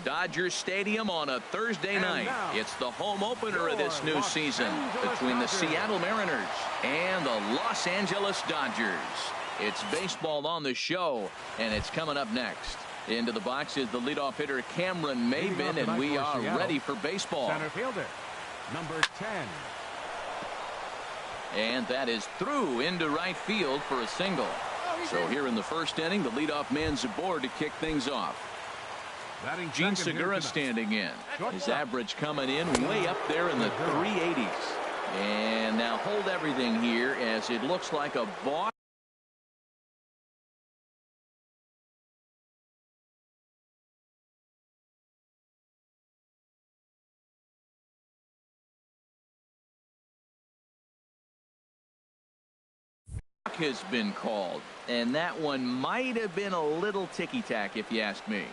Dodger Stadium on a Thursday night. It's the home opener of this new season between the Seattle Mariners and the Los Angeles Dodgers. It's baseball on the show, and it's coming up next. Into the box is the leadoff hitter Cameron Maybin, and we are ready for baseball. Center fielder, number 10. And that is through into right field for a single. So here in the first inning, the leadoff man's aboard to kick things off. Gene Segura standing in. His average coming in way up there in the 380s. And now hold everything here as it looks like a balk. Has been called, and that one might have been a little ticky-tack if you ask me.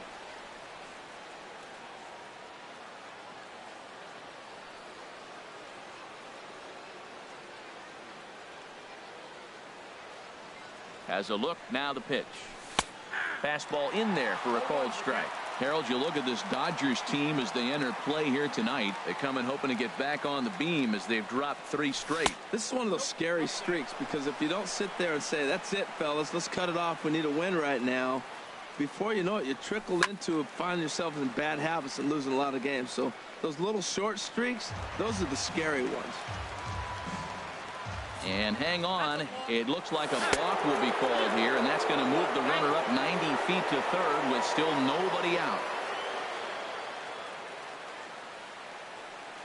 Has a look, now the pitch. Fastball in there for a called strike. Harold, you look at this Dodgers team as they enter play here tonight. They come in hoping to get back on the beam as they've dropped 3 straight. This is one of those scary streaks, because if you don't sit there and say, that's it, fellas, let's cut it off, we need a win right now, before you know it, you trickle into finding yourself in bad habits and losing a lot of games. So those little short streaks, those are the scary ones. And hang on, it looks like a balk will be called here, and that's going to move the runner up 90 feet to third with still nobody out.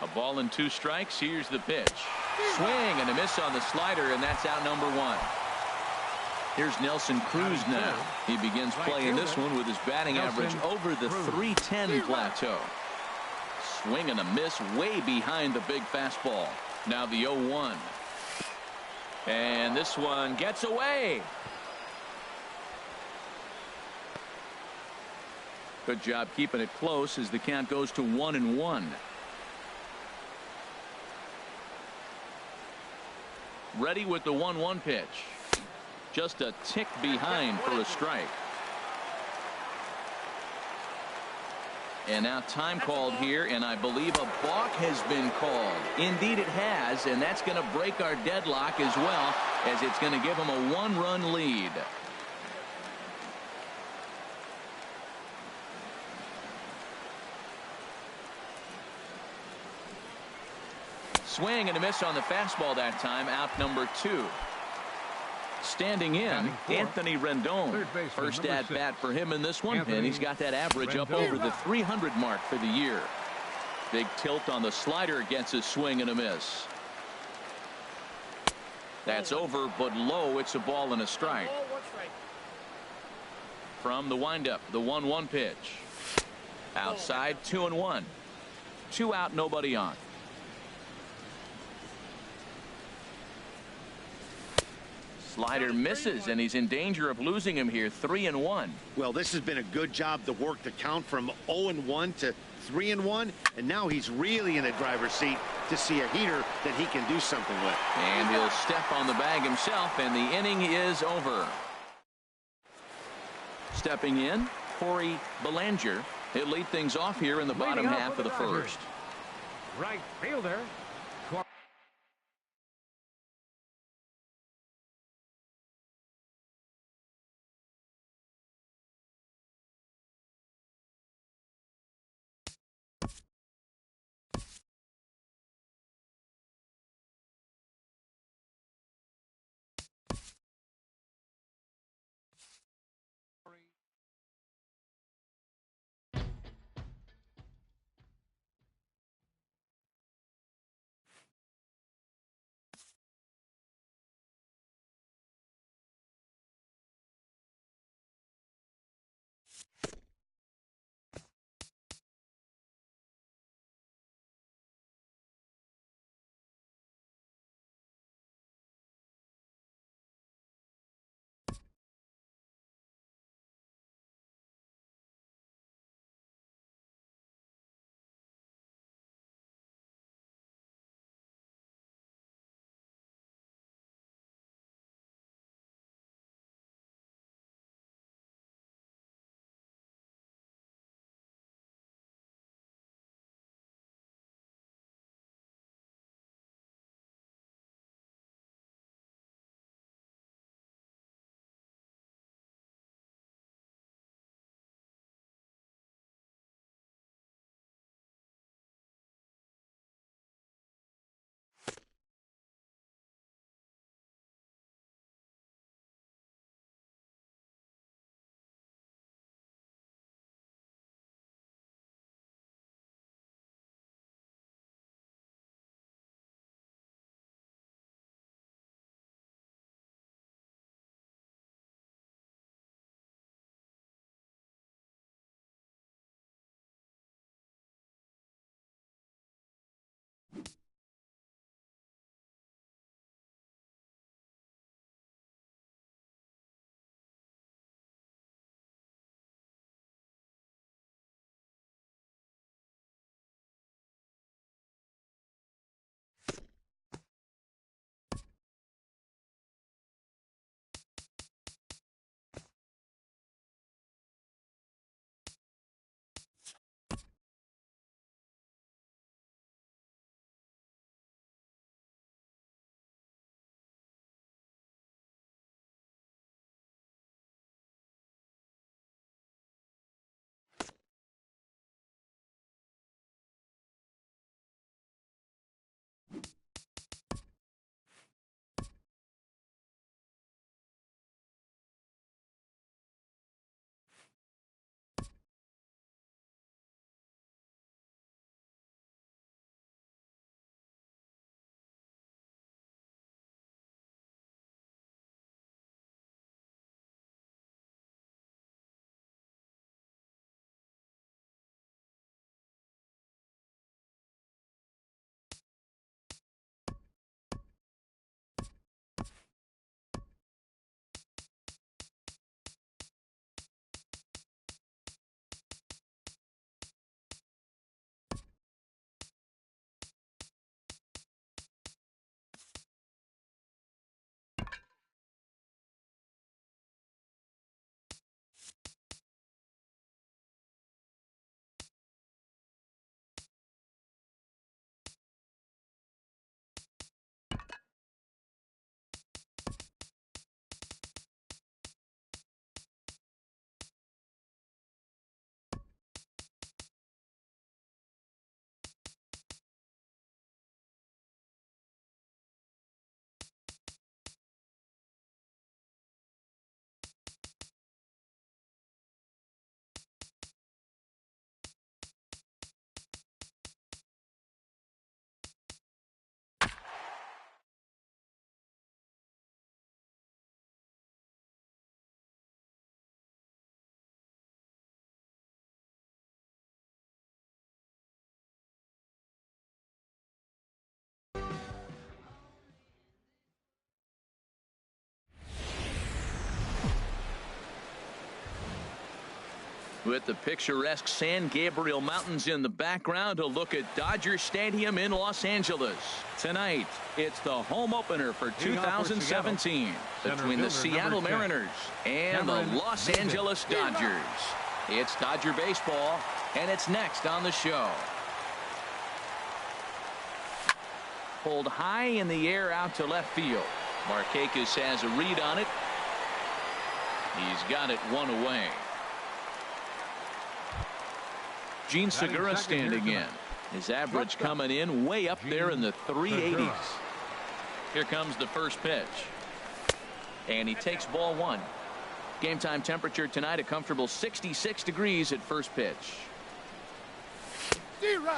A ball and 2 strikes. Here's the pitch. Swing and a miss on the slider, and that's out number 1. Here's Nelson Cruz now. He begins playing this one with his batting average over the 310 plateau. Swing and a miss way behind the big fastball. Now the 0-1. And this one gets away. Good job keeping it close as the count goes to 1-1. Ready with the 1-1 pitch. Just a tick behind for a strike. And now time called here, and I believe a balk has been called. Indeed it has, and that's going to break our deadlock as well, as it's going to give them a 1-run lead. Swing and a miss on the fastball that time, out number 2. Standing in, Anthony Rendon. First at bat for him in this one, and he's got that average up over the 300 mark for the year. Big tilt on the slider against his swing and a miss. That's over, but low. It's a ball and a strike. From the windup, the 1-1 pitch. Outside, 2-1. 2 out, nobody on. Slider misses, and he's in danger of losing him here. 3-1. Well, this has been a good job to work the count from 0-1 to 3-1, and now he's really in a driver's seat to see a heater that he can do something with. And he'll step on the bag himself, and the inning is over. Stepping in, Corey Belanger. He'll lead things off here in the bottom half of the first. Right fielder, With the picturesque San Gabriel Mountains in the background, a look at Dodger Stadium in Los Angeles. Tonight, it's the home opener for 2017 between the Seattle Mariners and the Los Angeles Dodgers. It's Dodger baseball, and it's next on the show. Pulled high in the air out to left field. Markakis has a read on it. He's got it one away. Gene Segura standing in. His average coming in way up there in the 380s. Here comes the first pitch. And he takes ball one. Game time temperature tonight, a comfortable 66 degrees at first pitch.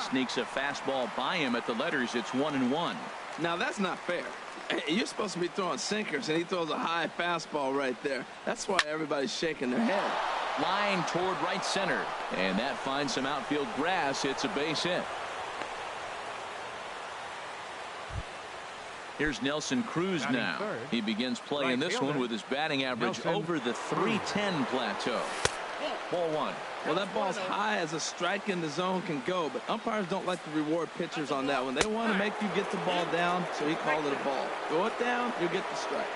Sneaks a fastball by him at the letters. It's 1-1. Now that's not fair. You're supposed to be throwing sinkers, and he throws a high fastball right there. That's why everybody's shaking their head. Line toward right center, and that finds some outfield grass. It's a base hit. Here's Nelson Cruz now. He begins playing this one with his batting average over the 310 plateau. Ball one. Well, that ball's high as a strike in the zone can go, but umpires don't like to reward pitchers on that one. They want to make you get the ball down, so he called it a ball. Go it down, you get the strike.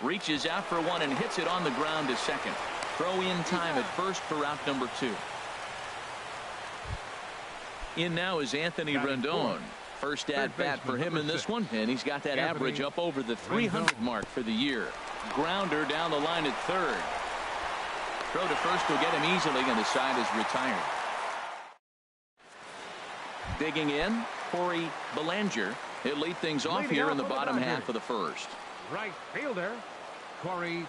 Reaches out for one and hits it on the ground to second. Throw in time at first for out number 2. In now is Anthony Rendon. First at bat for him in this one, and he's got that average up over the 300 mark for the year. Grounder down the line at third. Throw to first will get him easily, and the side is retired. Digging in, Corey Belanger. He'll lead things off here in the bottom half of the first. Right fielder, Corey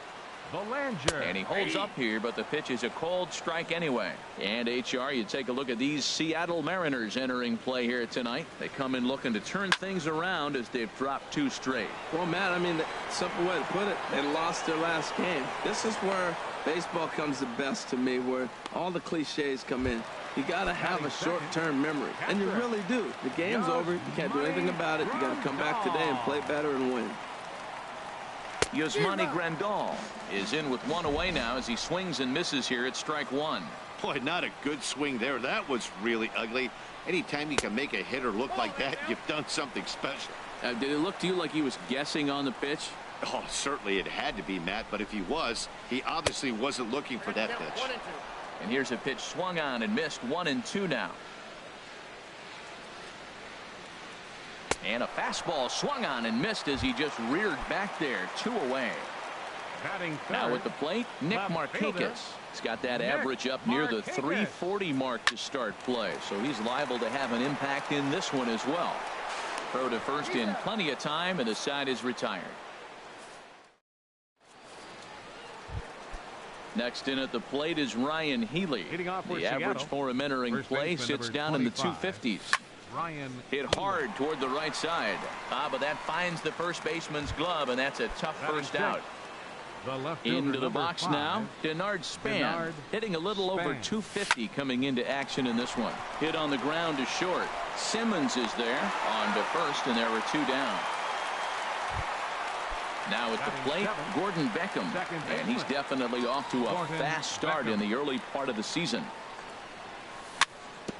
Belanger. And he holds up here, but the pitch is a cold strike anyway. And HR, you take a look at these Seattle Mariners entering play here tonight. They come in looking to turn things around as they've dropped 2 straight. Well, Matt, I mean, the simple way to put it, they lost their last game. This is where baseball comes the best to me, where all the cliches come in. You got to have a short-term memory, and you really do. The game's over. You can't do anything about it. You got to come back today and play better and win. Yasmani Grandal is in with one away now as he swings and misses here at strike 1. Boy, not a good swing there. That was really ugly. Anytime you can make a hitter look like that, you've done something special. Did it look to you like he was guessing on the pitch? Oh, certainly it had to be, Matt, but if he was, he obviously wasn't looking for that pitch. And here's a pitch swung on and missed. 1-2 now. And a fastball swung on and missed as he just reared back there. 2 away. Now at the plate, Nick Markakis. He's got that average up near the 340 mark to start play, so he's liable to have an impact in this one as well. Throw to first in plenty of time, and the side is retired. Next in at the plate is Ryan Healy. The average for him entering play sits down in the 250s. Hit hard toward the right side. But that finds the first baseman's glove, and that's a tough first out. Into the box now, Denard Span, hitting a little over 250 coming into action in this one. Hit on the ground to short. Simmons is there on to first, and there are 2 down. Now at the plate, Gordon Beckham, and he's definitely off to a fast start in the early part of the season.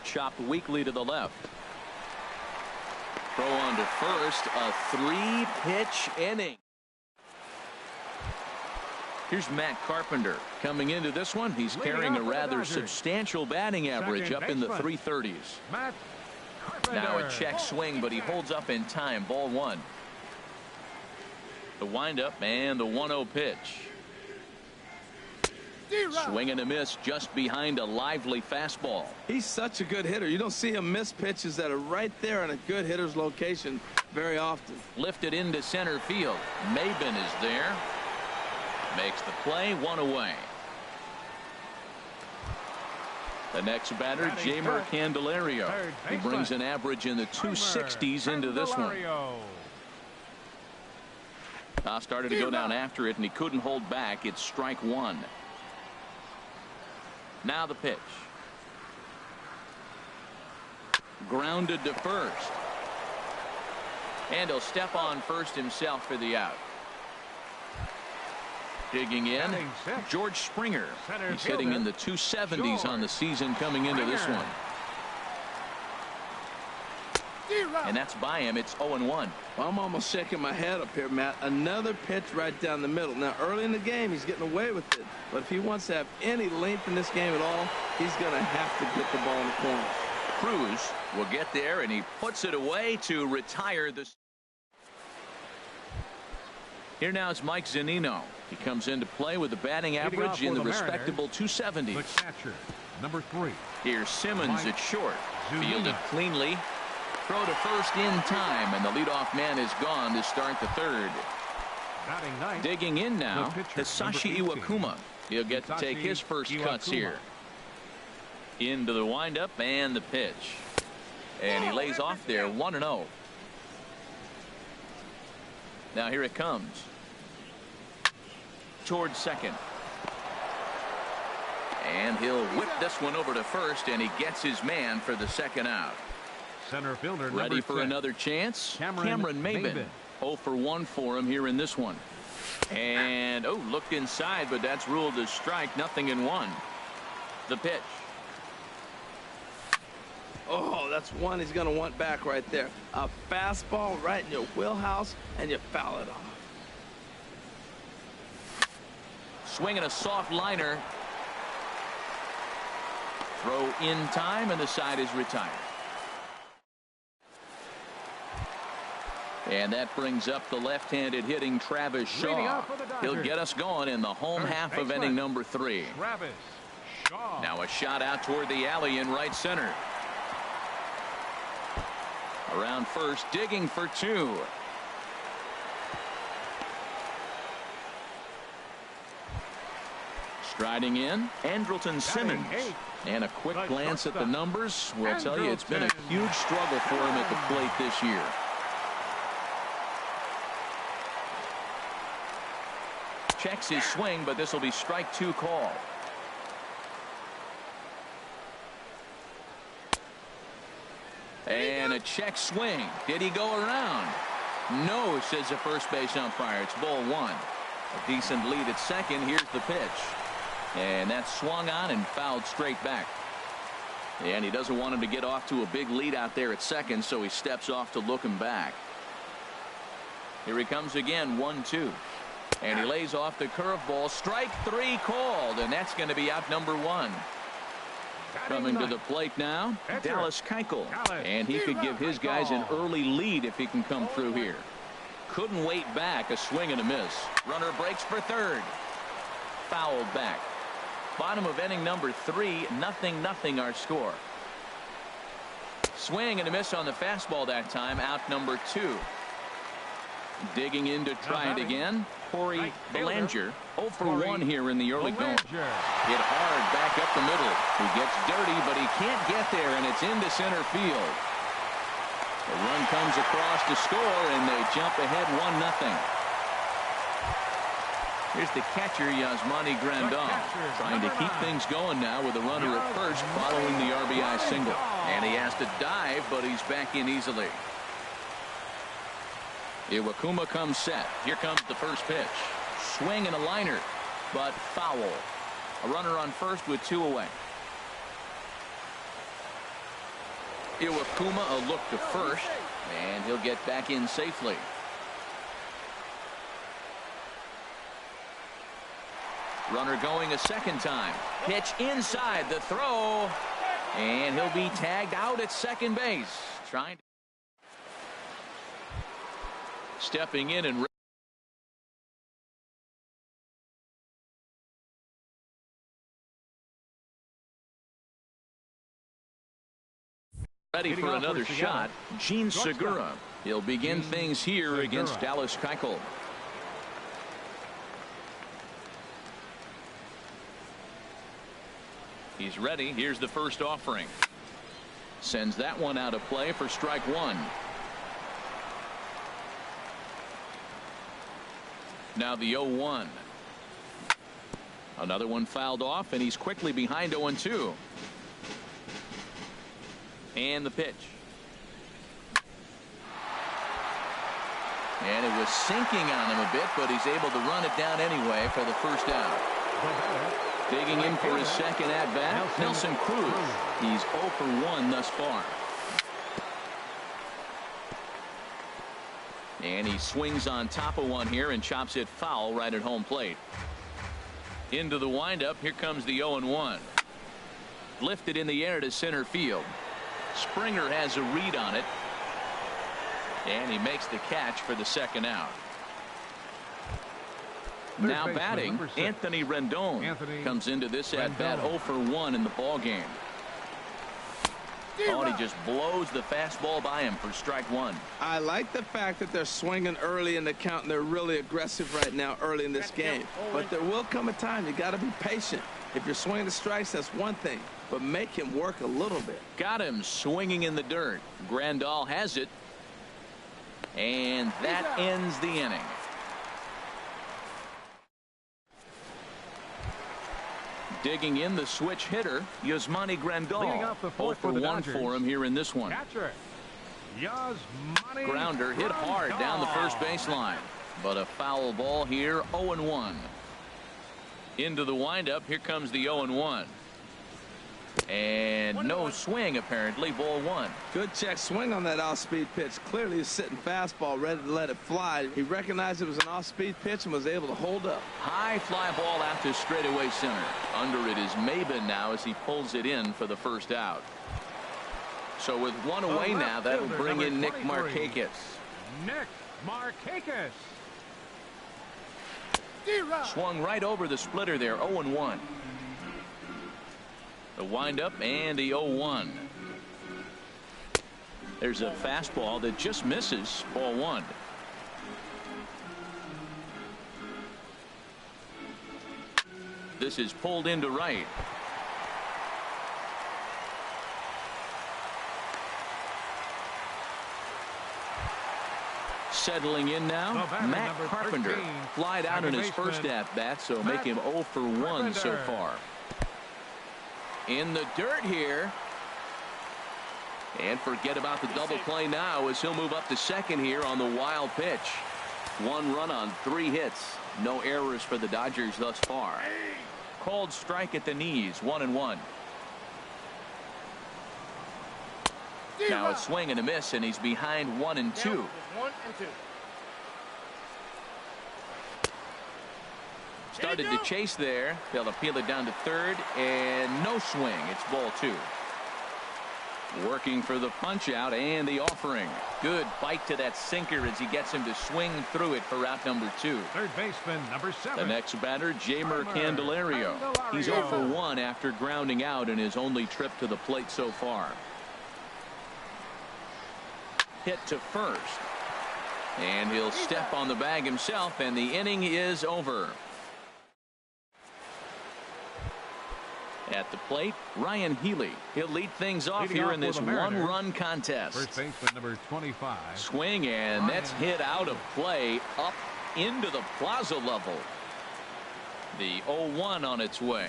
Chopped weakly to the left. Throw on to first, a 3-pitch inning. Here's Matt Carpenter coming into this one. He's carrying a rather substantial batting average up in the 330s. Now a check swing, but he holds up in time. Ball 1. The windup and the 1-0 pitch. Swing and a miss just behind a lively fastball. He's such a good hitter. You don't see him miss pitches that are right there in a good hitter's location very often. Lifted into center field. Maben is there. Makes the play. 1 away. The next batter, Jeimer Candelario. He brings an average in the 260s into this one. Started to go down after it, and he couldn't hold back. It's strike 1. Now the pitch. Grounded to first. And he'll step on first himself for the out. Digging in, George Springer. He's hitting in the 270s on the season coming into this one. And that's by him. It's 0-1. Well, I'm almost shaking my head up here, Matt. Another pitch right down the middle. Now, early in the game, he's getting away with it. But if he wants to have any length in this game at all, he's going to have to get the ball in the corner. Cruz will get there, and he puts it away to retire this. Here now is Mike Zunino. He comes into play with a batting average in the respectable 270s. The catcher, number 3. Here's Simmons at short. Fielded cleanly. Throw to first in time, and the leadoff man is gone to start the third. Digging in now, Hisashi Iwakuma. He'll get to take his first cuts here. Into the windup and the pitch. And he lays off there 1-0. Now here it comes. Towards second. And he'll whip this one over to first, and he gets his man for the second out. Center fielder ready for another chance. Cameron Maybin. 0 for 1 for him here in this one. And looked inside, but that's ruled as strike. 0-1. The pitch. Oh, that's one he's going to want back right there. A fastball right in your wheelhouse, and you foul it off. Swinging a soft liner. Throw in time, and the side is retired. And that brings up the left-handed hitting Travis Shaw. He'll get us going in the home half of inning number 3. Travis Shaw. Now a shot out toward the alley in right center. Around first, digging for 2. Striding in, Andrelton Simmons. And a quick glance at the numbers will tell you it's been a huge struggle for him at the plate this year. Checks his swing, but this will be strike 2 call. And a check swing. Did he go around? No, says the first base umpire. It's ball 1. A decent lead at second. Here's the pitch. And that's swung on and fouled straight back. And he doesn't want him to get off to a big lead out there at second, so he steps off to look him back. Here he comes again, 1-2. And he lays off the curveball. Strike 3 called, and that's going to be out number 1. Coming to the plate now, Dallas Keuchel. And he could give his guys an early lead if he can come through here. Couldn't wait back. A swing and a miss. Runner breaks for third. Fouled back. Bottom of inning number 3, 0-0 our score. Swing and a miss on the fastball that time. Out number 2. Digging in to try it again. Corey Belanger. 0 for 1 here in the early going. Hit hard back up the middle. He gets dirty, but he can't get there, and it's into center field. The run comes across to score, and they jump ahead 1-0. Here's the catcher, Yasmani Grandal, trying to keep things going now with a runner at first following the RBI single. And he has to dive, but he's back in easily. Iwakuma comes set. Here comes the first pitch. Swing and a liner, but foul. A runner on first with 2 away. Iwakuma a look to first, and he'll get back in safely. Runner going a second time. Pitch inside the throw, and he'll be tagged out at second base. Trying to stepping in and ready for another shot. Gene Segura. He'll begin things here against Dallas Keuchel. He's ready. Here's the first offering. Sends that one out of play for strike 1. Now the 0-1. Another one fouled off, and he's quickly behind 0-2. And the pitch. And it was sinking on him a bit, but he's able to run it down anyway for the first out. Digging in for his second at-bat, Nelson Cruz. He's 0 for 1 thus far. And he swings on top of one here and chops it foul right at home plate. Into the windup. Here comes the 0-1. Lifted in the air to center field. Springer has a read on it. And he makes the catch for the second out. Now batting, Anthony Rendon comes into this at-bat 0 for 1 in the ball game. Oh, and he just blows the fastball by him for strike one. I like the fact that they're swinging early in the count, and they're really aggressive right now early in this game. But there will come a time you got to be patient. If you're swinging the strikes, that's one thing, but make him work a little bit. Got him swinging in the dirt. Grandal has it. And that ends the inning. Digging in the switch hitter, Yasmani Grandal. 0 for 1 for him here in this one. Catcher, Yasmani Grounder hit hard down the first baseline, but a foul ball here. 0-1. Into the windup. Here comes the 0-1. And no swing, apparently. Ball one. Good check swing on that off-speed pitch. Clearly he's sitting fastball ready to let it fly. He recognized it was an off-speed pitch and was able to hold up. High fly ball out to straightaway center. Under it is Maben now as he pulls it in for the first out. So with one away now, that'll bring in Nick Markakis. Nick Markakis. Swung right over the splitter there. 0-1. The windup and the 0-1. There's a fastball that just misses. Ball one. This is pulled into right. Settling in now, Matt Carpenter. Flied out in his first at-bat, so make him 0 for 1 so far. In the dirt here. And forget about the double play now as he'll move up to second here on the wild pitch. 1 run on 3 hits. No errors for the Dodgers thus far. Called strike at the knees. 1-1. Now a swing and a miss, and he's behind 1-2. Started to chase there. They'll appeal it down to third, and no swing. It's ball 2. Working for the punch out and the offering. Good bite to that sinker as he gets him to swing through it for out number 2. Third baseman number 7. The next batter, Jamer Candelario. He's 0 for 1 after grounding out in his only trip to the plate so far. Hit to first. And he'll step on the bag himself, and the inning is over. At the plate, Ryan Healy. He'll lead things off here in this 1-run contest. First baseman number 25. Swing, and that's hit out of play up into the plaza level. The 0-1 on its way.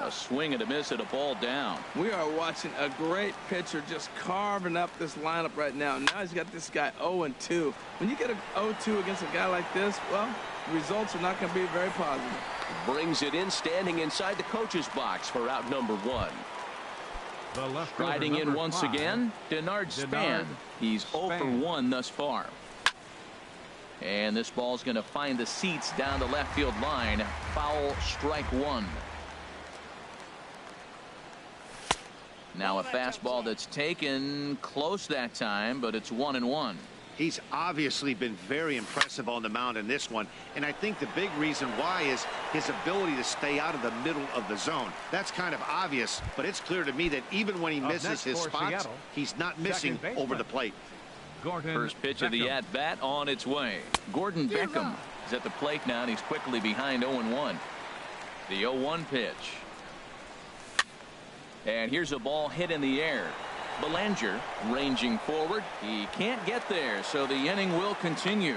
A swing and a miss at a ball down. We are watching a great pitcher just carving up this lineup right now. Now he's got this guy 0-2. When you get a 0-2 against a guy like this, well, the results are not going to be very positive. Brings it in, standing inside the coach's box for out number 1. Striding in once again, Denard Span. He's 0 for 1 thus far. And this ball's going to find the seats down the left field line. Foul, strike 1. Now a fastball that's taken close that time, but it's 1-1. He's obviously been very impressive on the mound in this one, and I think the big reason why is his ability to stay out of the middle of the zone. That's kind of obvious, but it's clear to me that even when he misses his spots, he's not missing over the plate. First pitch of the at-bat on its way. Gordon Beckham is at the plate now, and he's quickly behind 0-1. The 0-1 pitch. And here's a ball hit in the air. Belanger ranging forward. He can't get there, so the inning will continue.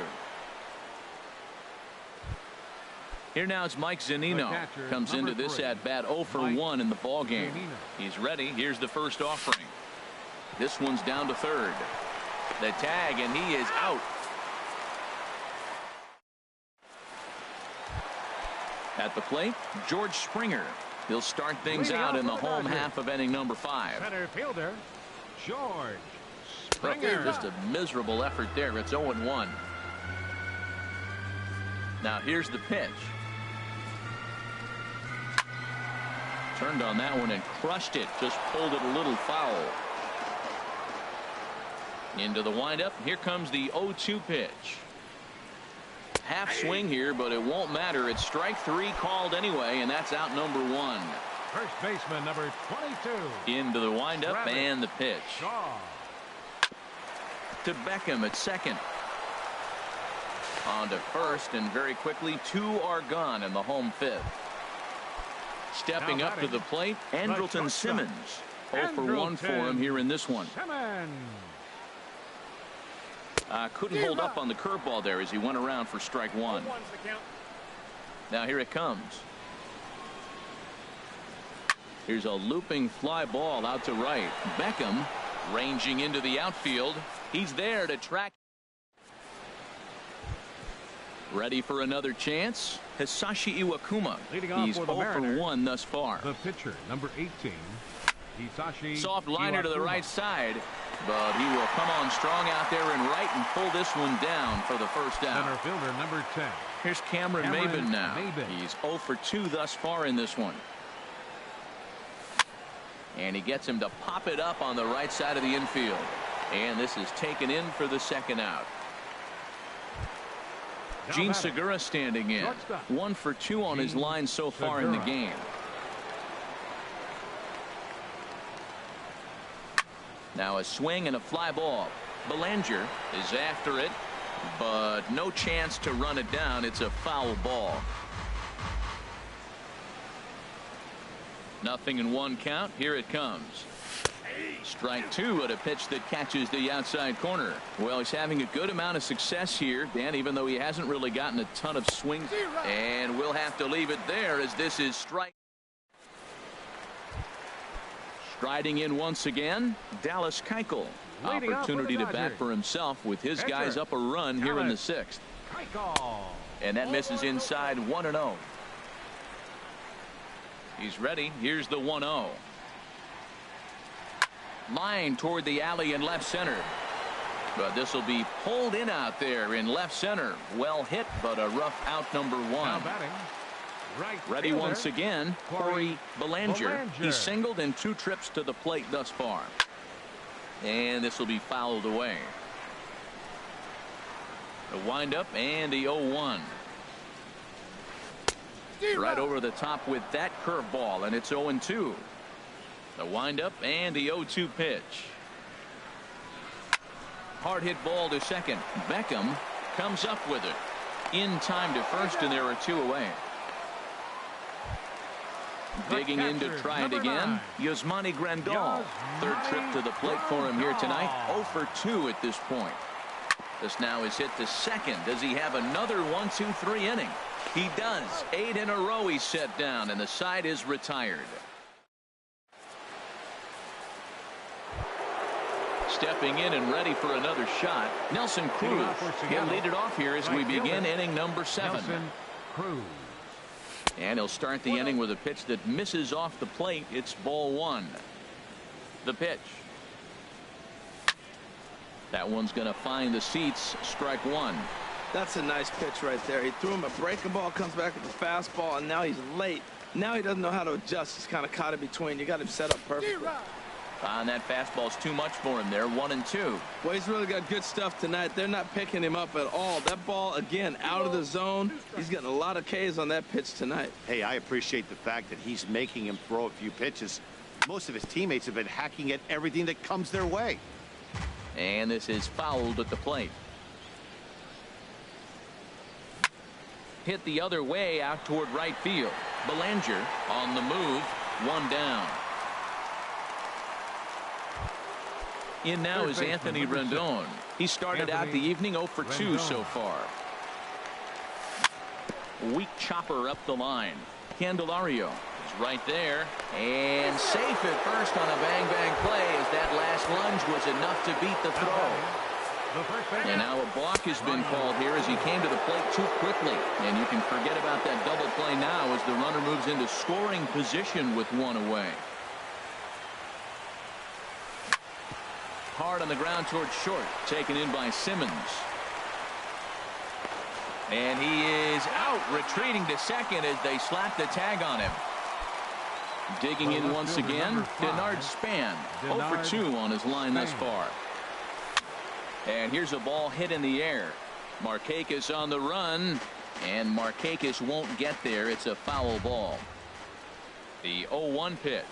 Here now is Mike Zunino. Comes into this at-bat 0 for 1 in the ball game. He's ready. Here's the first offering. This one's down to third. The tag, and he is out. At the plate, George Springer. He'll start things out in the home half of inning number 5. Center fielder, George But Springer. just a miserable effort there. It's 0-1. Now here's the pitch. Turned on that one and crushed it. Just pulled it a little foul. Into the windup. Here comes the 0-2 pitch. Half swing here, but it won't matter. It's strike 3 called anyway, and that's out number 1. First baseman number 22. Into the windup Travis and the pitch. Shaw. To Beckham at second. On to first, and very quickly 2 are gone in the home 5th. Stepping Now up to the plate, Andrelton shortstop. Simmons. 0 for 1 for him here in this one. Simmons. Couldn't hold up on the curveball there as he went around for strike 1. Now here it comes. Here's a looping fly ball out to right. Beckham ranging into the outfield. He's there to track. Ready for another chance. Hisashi Iwakuma. Leading off He's for 0 the for Mariners. 1 thus far. The pitcher, number 18, Hisashi Soft liner to the Iwakuma. right side, but he will come on strong out there and right and pull this one down for the first Center out. fielder, number 10. Here's Cameron Maybin now. Maybin. He's 0 for 2 thus far in this one. And he gets him to pop it up on the right side of the infield. And this is taken in for the second out. Now Gene batting. Segura standing in. Shortstop. 1 for 2 on his Gene line so far in the Segura. game. Now a swing and a fly ball. Belanger is after it, but no chance to run it down. It's a foul ball. Nothing in 1 count. Here it comes. Strike 2 at a pitch that catches the outside corner. Well, he's having a good amount of success here, Dan, even though he hasn't really gotten a ton of swings. And we'll have to leave it there as this is strike. Striding in once again, Dallas Keuchel. Leading off for the Opportunity to bat Dodgers. for himself with his Pitcher, guys up a run here in the Dallas 6th. Keuchel. And that misses inside 1-0. He's ready. Here's the 1-0. Line toward the alley in left center. But this will be pulled in out there in left center. Well hit, but a rough out number 1. Now batting. Right Ready fielder, once again, Corey Belanger. He's singled in 2 trips to the plate thus far. And this will be fouled away. The windup and the 0-1. Right over the top with that curveball, and it's 0-2. The windup and the 0-2 pitch. Hard hit ball to second. Beckham comes up with it. In time to first, and there are 2 away. Digging in to try it again. Yasmani Grandal. 3rd trip to the plate for him here tonight. 0 for 2 at this point. This now is hit to second. Does he have another 1-2-3 inning? He does. 8 in a row he's set down, and the side is retired. Stepping in and ready for another shot, Nelson Cruz. He'll lead it off here as we begin inning number 7. Nelson Cruz. And he'll start the inning with a pitch that misses off the plate. It's ball 1. The pitch. That one's going to find the seats. Strike 1. That's a nice pitch right there. He threw him a breaking ball, comes back with a fastball, and now he's late. Now he doesn't know how to adjust. He's kind of caught in between. You got him set up perfectly. And that fastball's too much for him there. 1-2. Well, he's really got good stuff tonight. They're not picking him up at all. That ball, again, out of the zone. He's getting a lot of Ks on that pitch tonight. Hey, I appreciate the fact that he's making him throw a few pitches. Most of his teammates have been hacking at everything that comes their way. And this is fouled at the plate. Hit the other way out toward right field. Belanger on the move. 1 down. In now is Anthony Rendon. He started out the evening 0 for 2 so far. Weak chopper up the line. Candelario is right there and safe at first on a bang play as that last lunge was enough to beat the throw. And now a balk has been called here as he came to the plate too quickly. And you can forget about that double play now as the runner moves into scoring position with one away. Hard on the ground towards short, taken in by Simmons. And he is out, retreating to second as they slap the tag on him. Digging in once again, Denard Span, 0 for 2 on his line thus far. And here's a ball hit in the air. Markakis on the run, and Markakis won't get there. It's a foul ball. The 0-1 pitch.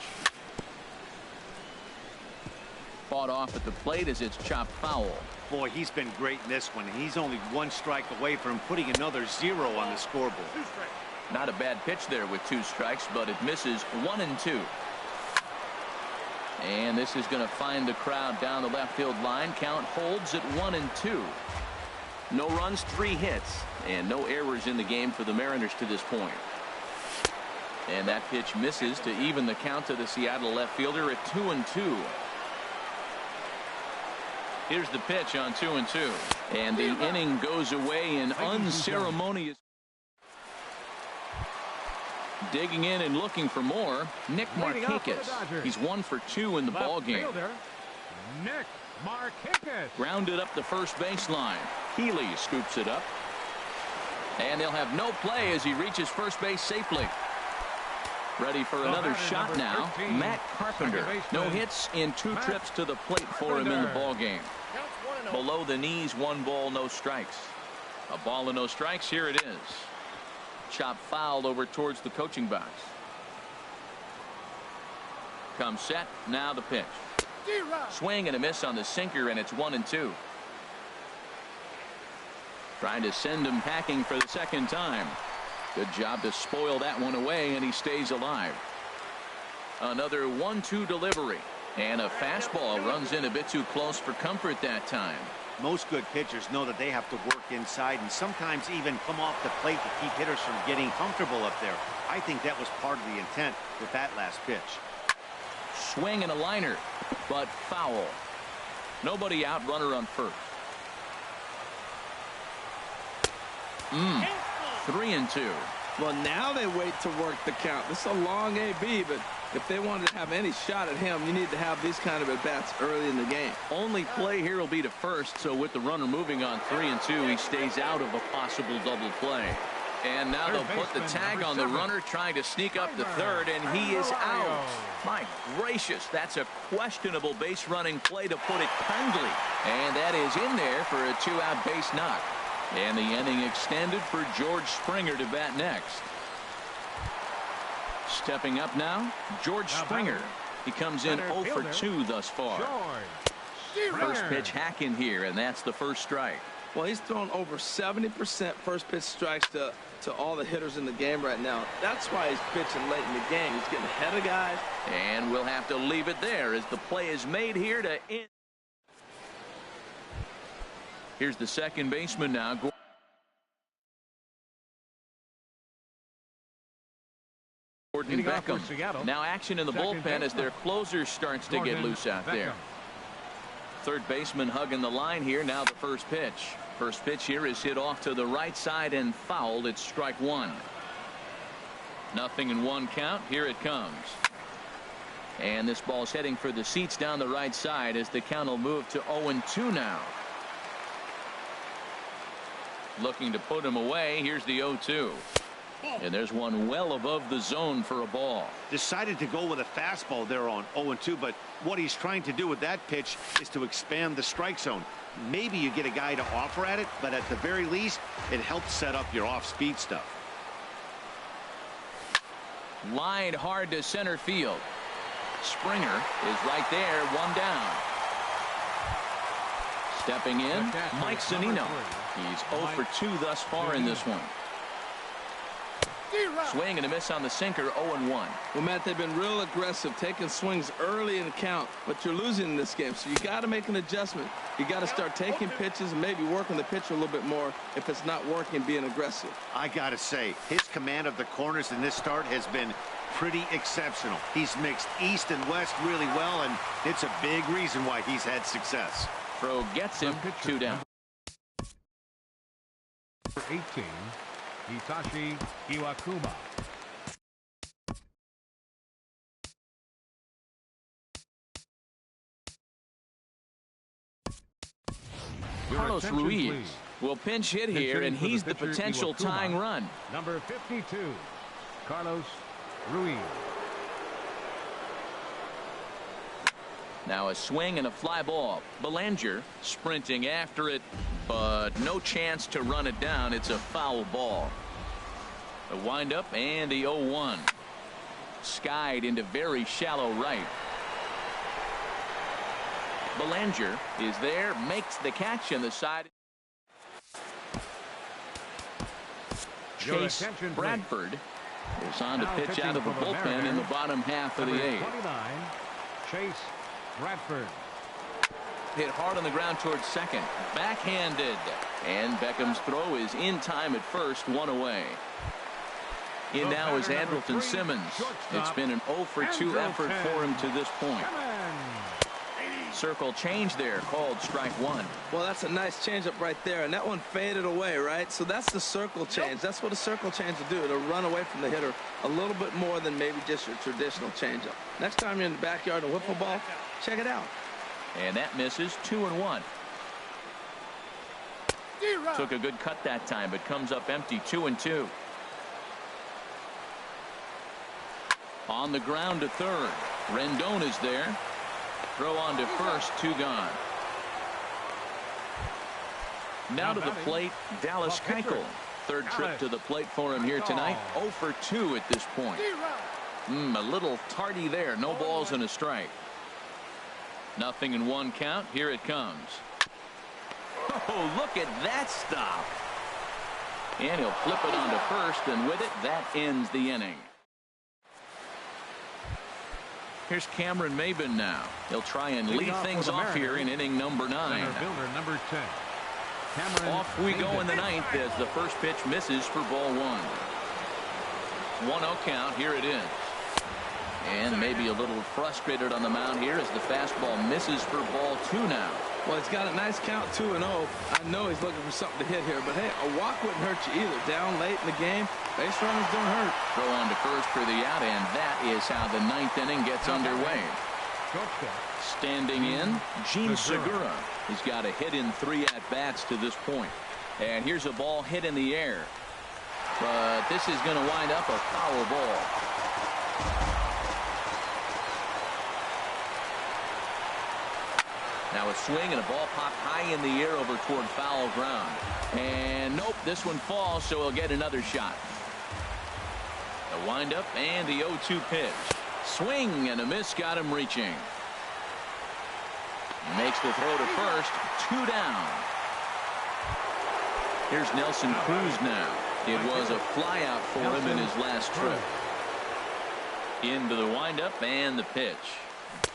Fought off at the plate as it's chopped foul. Boy, he's been great in this one. He's only one strike away from putting another 0 on the scoreboard. Not a bad pitch there with 2 strikes, but it misses 1-2. And this is going to find the crowd down the left field line. Count holds at 1-2. No runs, 3 hits, and no errors in the game for the Mariners to this point. And that pitch misses to even the count to the Seattle left fielder at 2-2. Here's the pitch on 2-2. And the inning goes away in unceremonious. Digging in and looking for more, Nick Markakis. He's 1 for 2 in the ball game. Nick Markakis. Grounded up the first baseline. Healy scoops it up. And they'll have no play as he reaches first base safely. Ready for another shot now. Matt Carpenter. No hits in 2 trips to the plate for him in the ball game. Below the knees, 1 ball, no strikes. A ball and no strikes. Here it is. Chop fouled over towards the coaching box. Comes set. Now the pitch. Swing and a miss on the sinker, and it's 1-2. Trying to send him packing for the second time. Good job to spoil that one away, and he stays alive. Another 1-2 delivery, and a fastball runs in a bit too close for comfort that time. Most good pitchers know that they have to work inside and sometimes even come off the plate to keep hitters from getting comfortable up there. I think that was part of the intent with that last pitch. Swing and a liner, but foul. Nobody out, runner on first. 3-2. Well, now they wait to work the count. This is a long AB, but if they wanted to have any shot at him, you need to have these kind of at-bats early in the game. Only play here will be to first, so with the runner moving on 3-2, he stays out of a possible double play. And now they'll put the tag on the runner, trying to sneak up the third, and he is out. My gracious, that's a questionable base running play, to put it kindly. And that is in there for a 2-out base knock. And the inning extended for George Springer to bat next. Stepping up now, George Springer. He comes in 0 for 2 thus far. First pitch hack in here, and that's the first strike. Well, he's thrown over 70% first pitch strikes to all the hitters in the game right now. That's why he's pitching late in the game. He's getting ahead of guys. And we'll have to leave it there as the play is made here to end. Here's the second baseman now. Gordon Beckham. Now action in the bullpen as their closer starts to get loose out there. Third baseman hugging the line here. Now the first pitch. First pitch here is hit off to the right side and fouled. It's strike 1. 0-1 count. Here it comes. And this ball's heading for the seats down the right side as the count will move to 0-2 now. Looking to put him away. Here's the 0-2. And there's one well above the zone for a ball. Decided to go with a fastball there on 0-2, but what he's trying to do with that pitch is to expand the strike zone. Maybe you get a guy to offer at it, but at the very least, it helps set up your off-speed stuff. Lined hard to center field. Springer is right there, 1 down. Stepping in, Mike Zunino. He's 0 for 2 thus far in this one. Swing and a miss on the sinker, 0-1. Well, Matt, they've been real aggressive, taking swings early in the count, but you're losing in this game, so you got to make an adjustment. You got to start taking pitches and maybe working the pitcher a little bit more if it's not working, being aggressive. I got to say, his command of the corners in this start has been pretty exceptional. He's mixed east and west really well, and it's a big reason why he's had success. Throw gets him 2 down. Number 18, Itachi Iwakuma. Carlos Ruiz will pinch hit here, and he's the potential tying run. Number 52, Carlos Ruiz. Now a swing and a fly ball. Belanger sprinting after it, but no chance to run it down. It's a foul ball. The windup and the 0-1. Skied into very shallow right. Belanger is there, makes the catch in the side. Chase Bradford is on to pitch out of the bullpen in the bottom half of the 8th. 29, Chase Bradford. Hit hard on the ground towards second. Backhanded. And Beckham's throw is in time at first, 1 away. In now is Andrelton Simmons. It's been an 0 for 2 effort for him to this point. Circle change there, called strike 1. Well, that's a nice changeup right there, and that one faded away, right? So that's the circle change. That's what a circle change will do. It'll run away from the hitter a little bit more than maybe just your traditional changeup. Next time you're in the backyard and whip a ball, check it out. And that misses, 2-1. Took a good cut that time, but comes up empty, 2-2. On the ground to third. Rendon is there. Throw on to first, 2 gone. Now to the plate, Dallas Keuchel. Third trip to the plate for him here tonight. 0 for 2 at this point. A little tardy there. No balls and a strike. Nothing in 1 count. Here it comes. Oh, look at that stop. And he'll flip it on to first, and with it, that ends the inning. Here's Cameron Maybin now. He'll try and lead things off here in inning number 9. Number 10. Off we go in the 9th as the first pitch misses for ball 1. 1-0 count. Here it is. And maybe a little frustrated on the mound here as the fastball misses for ball 2 now. Well, he's got a nice count, 2-0. I know he's looking for something to hit here, but hey, a walk wouldn't hurt you either. Down late in the game, base runners don't hurt. Throw on to first for the out, and that is how the 9th inning gets underway. Standing in, Gene Segura. He's got a hit in 3 at-bats to this point. And here's a ball hit in the air. But this is going to wind up a foul ball. Now a swing and a ball popped high in the air over toward foul ground. And nope, this one falls, so he'll get another shot. The windup and the 0-2 pitch. Swing and a miss, got him reaching. Makes the throw to first, 2 down. Here's Nelson Cruz now. It was a fly out for him in his last trip. Into the windup and the pitch.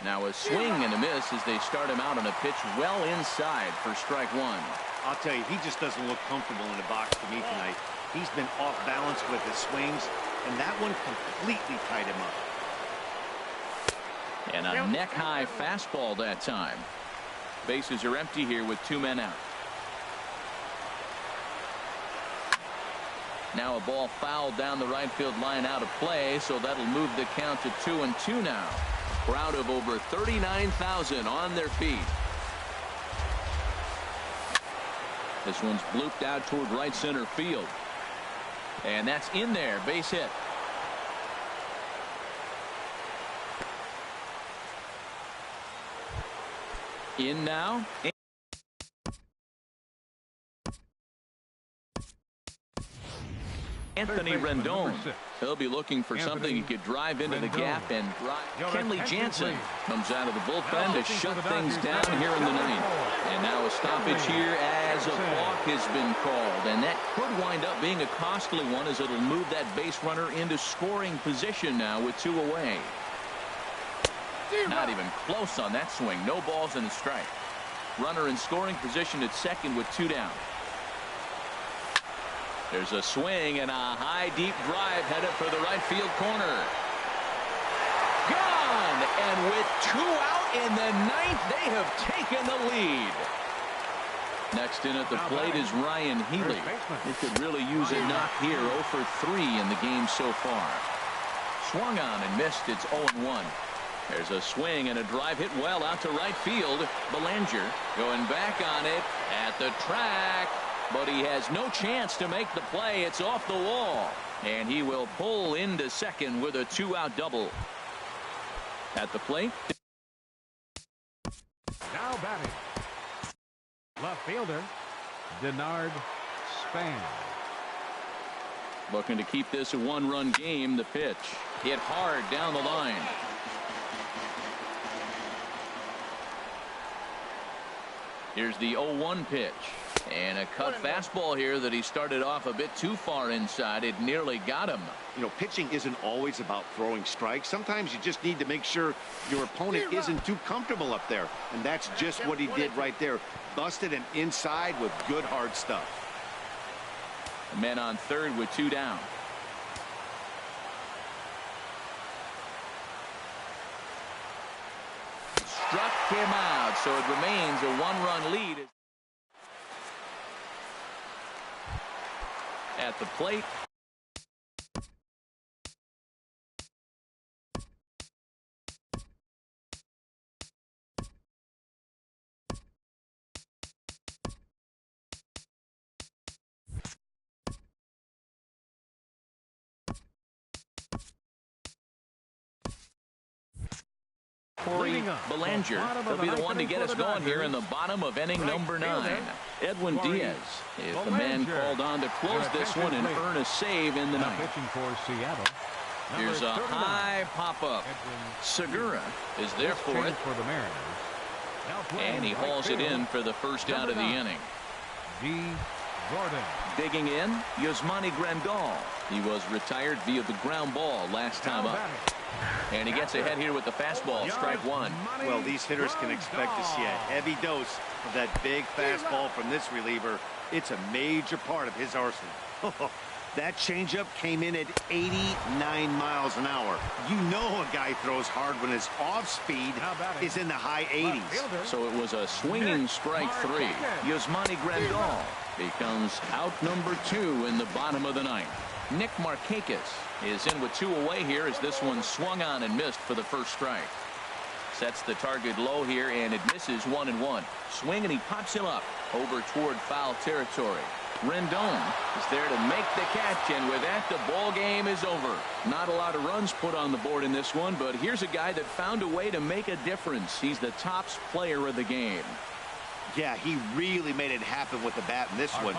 Now a swing and a miss as they start him out on a pitch well inside for strike 1. I'll tell you, he just doesn't look comfortable in the box to me tonight. He's been off balance with his swings, and that one completely tied him up. And a neck-high fastball that time. Bases are empty here with 2 men out. Now a ball fouled down the right field line out of play, so that'll move the count to 2-2 now. Crowd of over 39,000 on their feet. This one's blooped out toward right center field. And that's in there, base hit. In now. Anthony Rendon. He'll be looking for something he could drive into the gap and drive. Kenley Jansen comes out of the bullpen to shut things down here in the 9th. And now a stoppage here as a walk has been called. And that could wind up being a costly one as it'll move that base runner into scoring position now with 2 away. Not even close on that swing. No balls and a strike. Runner in scoring position at second with 2 down. There's a swing and a high deep drive headed for the right field corner. Gone, and with 2 out in the 9th, they have taken the lead. Next in at the plate is Ryan Healy. He could really use a knock here. 0 for 3 in the game so far. Swung on and missed. It's 0-1. There's a swing and a drive hit well out to right field. Belanger going back on it at the track, but he has no chance to make the play. It's off the wall, and he will pull into second with a 2-out double. At the plate. Now batting. Left fielder, Denard Span. Looking to keep this a 1-run game. The pitch hit hard down the line. Here's the 0-1 pitch. And a cut fastball here that he started off a bit too far inside. It nearly got him. You know, pitching isn't always about throwing strikes. Sometimes you just need to make sure your opponent isn't too comfortable up there. And that's just what he did right there. Busted him inside with good hard stuff. The men on third with 2 down. Struck him out, so it remains a 1-run lead. At the plate. Belanger will be the one to get us going here in the bottom of inning number 9. Edwin Diaz is the man called on to close this one and earn a save in the 9th. Pitching for Seattle. Here's a high pop-up. Segura is there for it. For the Mariners. And he hauls it in for the first out of the inning. Gordon. Digging in, Yasmani Grandal. He was retired via the ground ball last time up. And he gets ahead here with the fastball, strike 1. Well, these hitters can expect to see a heavy dose of that big fastball from this reliever. It's a major part of his arsenal. That changeup came in at 89 miles an hour. You know a guy throws hard when his off speed is in the high 80s. So it was a swinging strike 3. Yasmani Grandal becomes out number 2 in the bottom of the 9th. Nick Markakis is in with 2 away here as this one swung on and missed for the first strike. Sets the target low here, and it misses 1-1. Swing, and he pops him up over toward foul territory. Rendon is there to make the catch, and with that, the ball game is over. Not a lot of runs put on the board in this one, but here's a guy that found a way to make a difference. He's the top player of the game. Yeah, he really made it happen with the bat in this one.